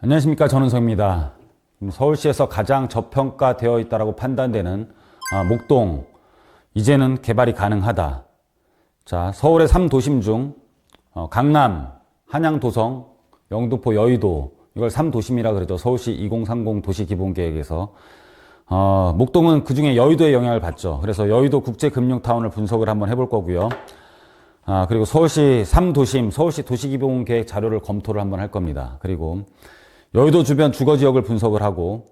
안녕하십니까, 전은성입니다. 서울시에서 가장 저평가되어 있다고 판단되는 목동, 이제는 개발이 가능하다. 자, 서울의 3도심 중 강남, 한양, 도성, 영등포, 여의도, 이걸 3도심이라 그러죠. 서울시 2030 도시기본계획에서 목동은 그중에 여의도의 영향을 받죠. 그래서 여의도 국제금융타운을 분석을 한번 해볼 거고요. 그리고 서울시 3도심, 서울시 도시기본계획 자료를 검토를 한번 할 겁니다. 그리고 여의도 주변 주거지역을 분석을 하고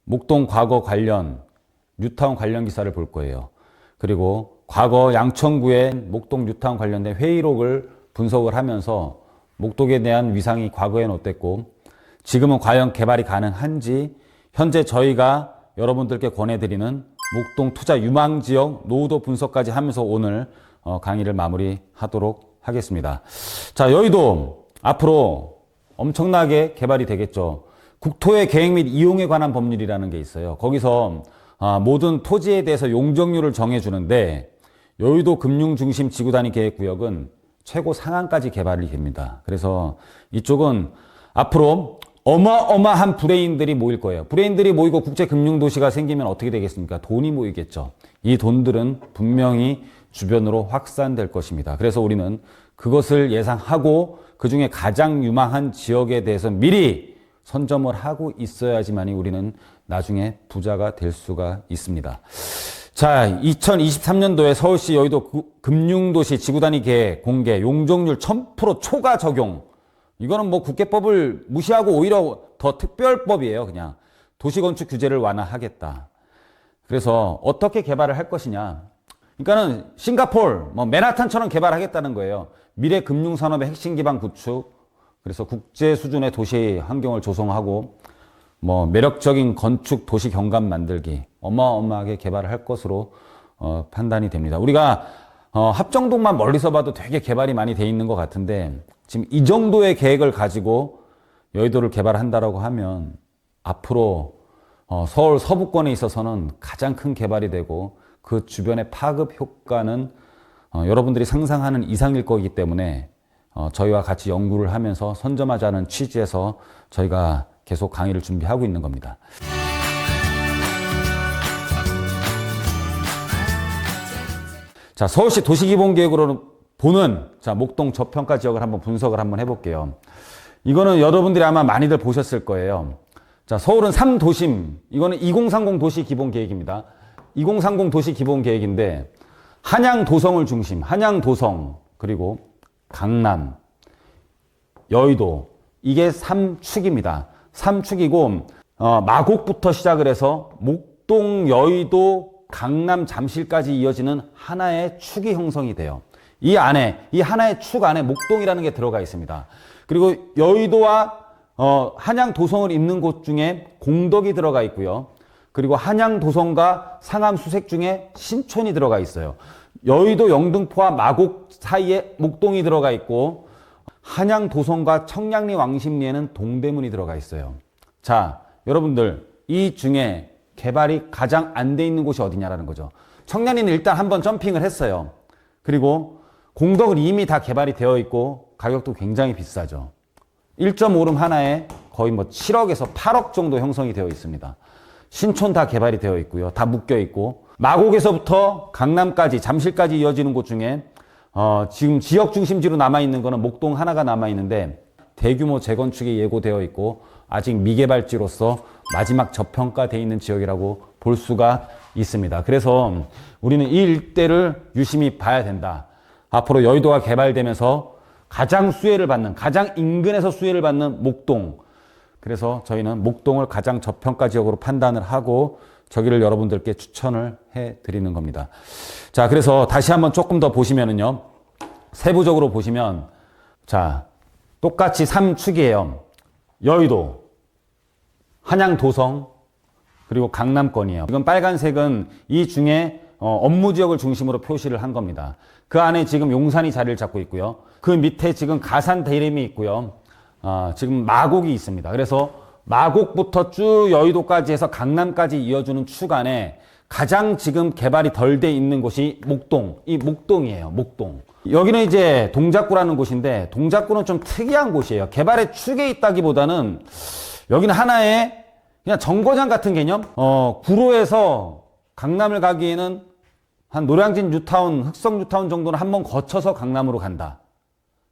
목동 과거 관련 뉴타운 관련 기사를 볼 거예요. 그리고 과거 양천구의 목동 뉴타운 관련된 회의록을 분석을 하면서 목동에 대한 위상이 과거에는 어땠고 지금은 과연 개발이 가능한지 현재 저희가 여러분들께 권해드리는 목동 투자 유망지역 노후도 분석까지 하면서 오늘 강의를 마무리하도록 하겠습니다. 자, 여의도 앞으로 엄청나게 개발이 되겠죠. 국토의 계획 및 이용에 관한 법률이라는 게 있어요. 거기서 모든 토지에 대해서 용적률을 정해주는데 여의도 금융중심 지구단위 계획구역은 최고 상한까지 개발이 됩니다. 그래서 이쪽은 앞으로 어마어마한 브레인들이 모일 거예요. 브레인들이 모이고 국제금융도시가 생기면 어떻게 되겠습니까? 돈이 모이겠죠. 이 돈들은 분명히 주변으로 확산될 것입니다. 그래서 우리는 그것을 예상하고 그중에 가장 유망한 지역에 대해서 미리 선점을 하고 있어야지만이 우리는 나중에 부자가 될 수가 있습니다. 자, 2023년도에 서울시 여의도 금융도시 지구단위 계획 공개 용적률 1000% 초과 적용. 이거는 뭐 국회법을 무시하고 오히려 더 특별법이에요. 그냥 도시건축 규제를 완화하겠다. 그래서 어떻게 개발을 할 것이냐. 그러니까는 싱가포르, 맨하탄처럼 개발하겠다는 거예요. 미래 금융산업의 핵심 기반 구축, 그래서 국제 수준의 도시 환경을 조성하고 매력적인 건축 도시 경관 만들기, 어마어마하게 개발을 할 것으로 판단이 됩니다. 우리가 합정동만 멀리서 봐도 되게 개발이 많이 돼 있는 것 같은데 지금 이 정도의 계획을 가지고 여의도를 개발한다라고 하면 앞으로 서울 서부권에 있어서는 가장 큰 개발이 되고 그 주변의 파급 효과는 여러분들이 상상하는 이상일 거기 때문에 저희와 같이 연구를 하면서 선점하자는 취지에서 저희가 계속 강의를 준비하고 있는 겁니다. 자, 서울시 도시기본계획으로 보는 목동 저평가 지역을 한번 분석을 한번 해볼게요. 이거는 여러분들이 아마 많이들 보셨을 거예요. 자, 서울은 3도심, 이거는 2030 도시기본계획입니다. 2030 도시기본계획인데 한양 도성을 중심, 한양 도성, 그리고 강남, 여의도, 이게 3축입니다. 3축이고 마곡부터 시작을 해서 목동, 여의도, 강남, 잠실까지 이어지는 하나의 축이 형성이 돼요. 이 안에, 이 하나의 축 안에 목동이라는 게 들어가 있습니다. 그리고 여의도와 한양 도성을 잇는 곳 중에 공덕이 들어가 있고요. 그리고 한양 도성과 상암 수색 중에 신촌이 들어가 있어요. 여의도 영등포와 마곡 사이에 목동이 들어가 있고 한양 도성과 청량리 왕십리에는 동대문이 들어가 있어요. 자, 여러분들 이 중에 개발이 가장 안 돼 있는 곳이 어디냐라는 거죠. 청량리는 일단 한번 점핑을 했어요. 그리고 공덕은 이미 다 개발이 되어 있고 가격도 굉장히 비싸죠. 1.5룸 하나에 거의 7억에서 8억 정도 형성이 되어 있습니다. 신촌 다 개발이 되어 있고요. 다 묶여 있고 마곡에서부터 강남까지 잠실까지 이어지는 곳 중에 지금 지역 중심지로 남아있는 거는 목동 하나가 남아있는데 대규모 재건축이 예고되어 있고 아직 미개발지로서 마지막 저평가되어 있는 지역이라고 볼 수가 있습니다. 그래서 우리는 이 일대를 유심히 봐야 된다. 앞으로 여의도가 개발되면서 가장 수혜를 받는, 가장 인근에서 수혜를 받는 목동. 그래서 저희는 목동을 가장 저평가 지역으로 판단을 하고 저기를 여러분들께 추천을 해드리는 겁니다. 자, 그래서 다시 한번 조금 더 보시면은요. 세부적으로 보시면, 자, 똑같이 3축이에요. 여의도, 한양 도성, 그리고 강남권이에요. 이건 빨간색은 이 중에 업무 지역을 중심으로 표시를 한 겁니다. 그 안에 지금 용산이 자리를 잡고 있고요. 그 밑에 지금 가산 대림이 있고요. 지금 마곡이 있습니다. 그래서 마곡부터 쭉 여의도까지 해서 강남까지 이어주는 축 안에 가장 지금 개발이 덜 돼 있는 곳이 목동, 이 목동이에요. 목동. 여기는 이제 동작구라는 곳인데 동작구는 좀 특이한 곳이에요. 개발의 축에 있다기보다는 여기는 하나의 그냥 정거장 같은 개념? 구로에서 강남을 가기에는 한 노량진 뉴타운, 흑성 뉴타운 정도는 한번 거쳐서 강남으로 간다.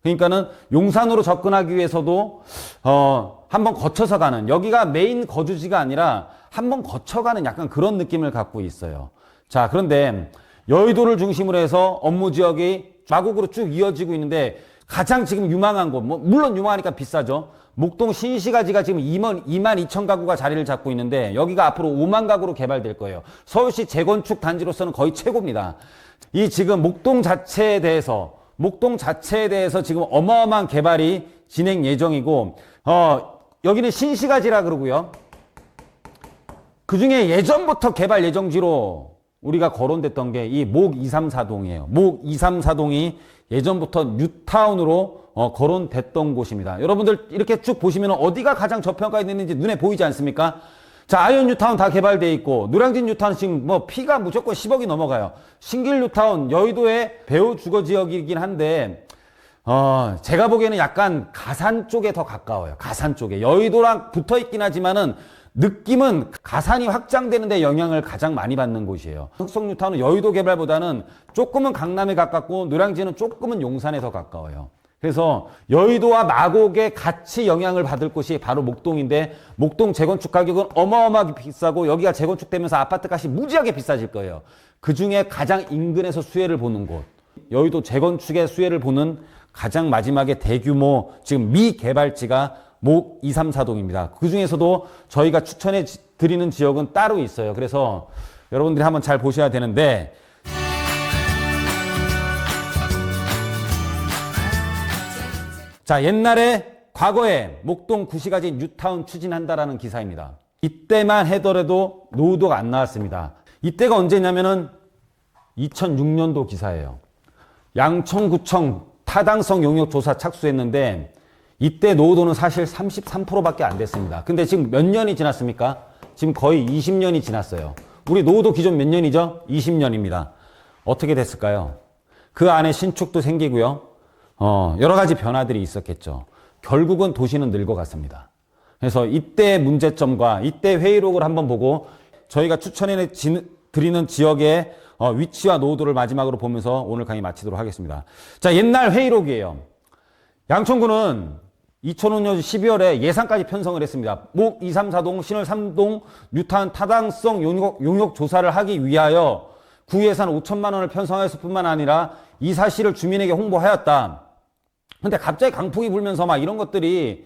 그러니까는 용산으로 접근하기 위해서도 한번 거쳐서 가는, 여기가 메인 거주지가 아니라 한번 거쳐가는 약간 그런 느낌을 갖고 있어요. 자, 그런데 여의도를 중심으로 해서 업무 지역이 마곡으로 쭉 이어지고 있는데 가장 지금 유망한 곳, 물론 유망하니까 비싸죠. 목동 신시가지가 지금 2만 2천 가구가 자리를 잡고 있는데 여기가 앞으로 5만 가구로 개발될 거예요. 서울시 재건축 단지로서는 거의 최고입니다. 이 지금 목동 자체에 대해서 지금 어마어마한 개발이 진행 예정이고, 여기는 신시가지라 그러고요. 그 중에 예전부터 개발 예정지로 우리가 거론됐던 게 이 목 234동이에요. 목 234동이 예전부터 뉴타운으로 거론됐던 곳입니다. 여러분들 이렇게 쭉 보시면 어디가 가장 저평가에 있는지 눈에 보이지 않습니까? 자, 아이온 뉴타운 다 개발돼 있고, 노량진 뉴타운 지금 피가 무조건 10억이 넘어가요. 신길 뉴타운, 여의도의 배후 주거 지역이긴 한데, 제가 보기에는 약간 가산 쪽에 더 가까워요. 가산 쪽에. 여의도랑 붙어 있긴 하지만은 느낌은 가산이 확장되는데 영향을 가장 많이 받는 곳이에요. 흑성 뉴타운은 여의도 개발보다는 조금은 강남에 가깝고, 노량진은 조금은 용산에 더 가까워요. 그래서 여의도와 마곡에 같이 영향을 받을 곳이 바로 목동인데, 목동 재건축 가격은 어마어마하게 비싸고 여기가 재건축되면서 아파트 값이 무지하게 비싸질 거예요. 그 중에 가장 인근에서 수혜를 보는 곳, 여의도 재건축의 수혜를 보는 가장 마지막에 대규모 지금 미개발지가 목 234동입니다. 그 중에서도 저희가 추천해 드리는 지역은 따로 있어요. 그래서 여러분들이 한번 잘 보셔야 되는데, 자, 과거에 목동 구시가지 뉴타운 추진한다라는 기사입니다. 이때만 하더라도 노후도가 안 나왔습니다. 이때가 언제냐면은 2006년도 기사예요. 양천구청 타당성 용역 조사 착수했는데 이때 노후도는 사실 33%밖에 안 됐습니다. 근데 지금 몇 년이 지났습니까? 지금 거의 20년이 지났어요. 우리 노후도 기존 몇 년이죠? 20년입니다. 어떻게 됐을까요? 그 안에 신축도 생기고요. 여러 가지 변화들이 있었겠죠. 결국은 도시는 늙어갔습니다. 그래서 이때 문제점과 이때 회의록을 한번 보고 저희가 추천해 드리는 지역의 위치와 노후도를 마지막으로 보면서 오늘 강의 마치도록 하겠습니다. 자, 옛날 회의록이에요. 양천구는 2005년 12월에 예산까지 편성을 했습니다. 목 234동, 신월 3동 뉴타운 타당성 용역 조사를 하기 위하여 구예산 5천만 원을 편성했을 뿐만 아니라 이 사실을 주민에게 홍보하였다. 근데 갑자기 강풍이 불면서 막 이런 것들이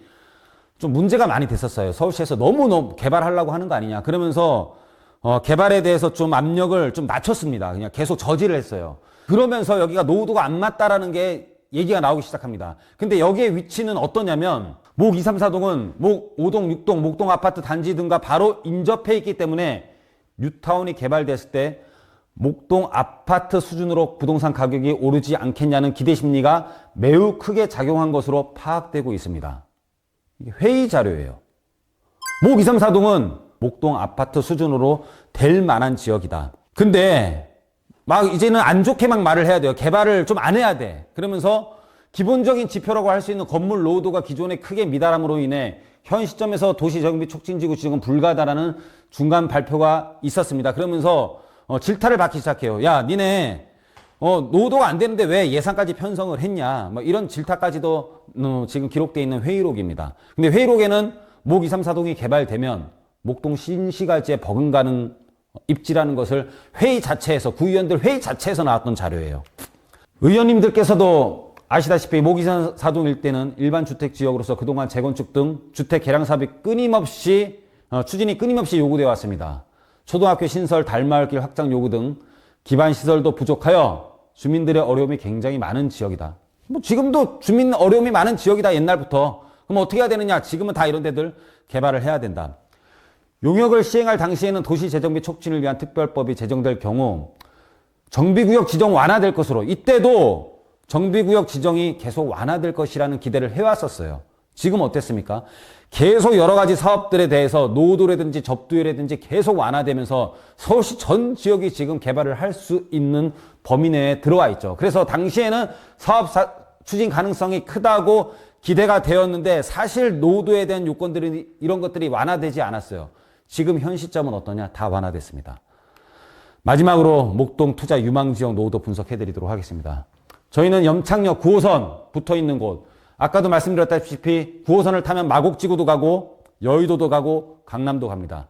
좀 문제가 많이 됐었어요. 서울시에서 너무 개발하려고 하는 거 아니냐. 그러면서 개발에 대해서 좀 압력을 좀 낮췄습니다. 그냥 계속 저지를 했어요. 그러면서 여기가 노후도가 안 맞다라는 게 얘기가 나오기 시작합니다. 근데 여기에 위치는 어떠냐면 목 234동은 목 5동, 6동, 목동 아파트 단지 등과 바로 인접해 있기 때문에 뉴타운이 개발됐을 때 목동 아파트 수준으로 부동산 가격이 오르지 않겠냐는 기대 심리가 매우 크게 작용한 것으로 파악되고 있습니다. 이게 회의 자료예요. 목 234동은 목동 아파트 수준으로 될 만한 지역이다. 근데 막 이제는 안 좋게 막 말을 해야 돼요. 개발을 좀 안 해야 돼. 그러면서 기본적인 지표라고 할 수 있는 건물 노후도가 기존에 크게 미달함으로 인해 현 시점에서 도시정비 촉진지구 지정은 불가하다라는 중간 발표가 있었습니다. 그러면서 질타를 받기 시작해요. 야, 니네 노후도가 안 되는데 왜 예산까지 편성을 했냐. 뭐 이런 질타까지도 지금 기록되어 있는 회의록입니다. 근데 회의록에는 목 234동이 개발되면 목동 신시가지에 버금가는 입지라는 것을 회의 자체에서, 구의원들 회의 자체에서 나왔던 자료예요. 의원님들께서도 아시다시피 목 234동 일대는 일반 주택 지역으로서 그동안 재건축 등 주택 개량 사업이 추진이 끊임없이 요구되어 왔습니다. 초등학교 신설, 달마을길 확장 요구 등 기반 시설도 부족하여 주민들의 어려움이 굉장히 많은 지역이다. 지금도 주민 어려움이 많은 지역이다, 옛날부터. 그럼 어떻게 해야 되느냐? 지금은 다 이런 데들 개발을 해야 된다. 용역을 시행할 당시에는 도시재정비 촉진을 위한 특별법이 제정될 경우 정비구역 지정 완화될 것으로, 이때도 정비구역 지정이 계속 완화될 것이라는 기대를 해왔었어요. 지금 어땠습니까? 계속 여러 가지 사업들에 대해서 노후도라든지 접두율이라든지 계속 완화되면서 서울시 전 지역이 지금 개발을 할 수 있는 범위 내에 들어와 있죠. 그래서 당시에는 사업 추진 가능성이 크다고 기대가 되었는데 사실 노후도에 대한 요건들이 이런 것들이 완화되지 않았어요. 지금 현 시점은 어떠냐? 다 완화됐습니다. 마지막으로 목동 투자 유망지역 노후도 분석해 드리도록 하겠습니다. 저희는 염창역 9호선 붙어 있는 곳, 아까도 말씀드렸다시피 9호선을 타면 마곡지구도 가고 여의도도 가고 강남도 갑니다.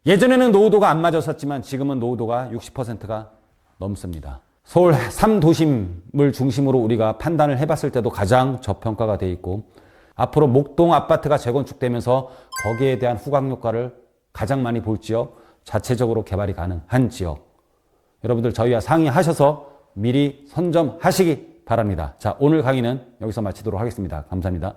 예전에는 노후도가 안 맞았었지만 지금은 노후도가 60%가 넘습니다. 서울 3도심을 중심으로 우리가 판단을 해봤을 때도 가장 저평가가 돼 있고, 앞으로 목동 아파트가 재건축되면서 거기에 대한 후광 효과를 가장 많이 볼 지역, 자체적으로 개발이 가능한 지역, 여러분들 저희와 상의하셔서 미리 선점하시기 바랍니다. 자, 오늘 강의는 여기서 마치도록 하겠습니다. 감사합니다.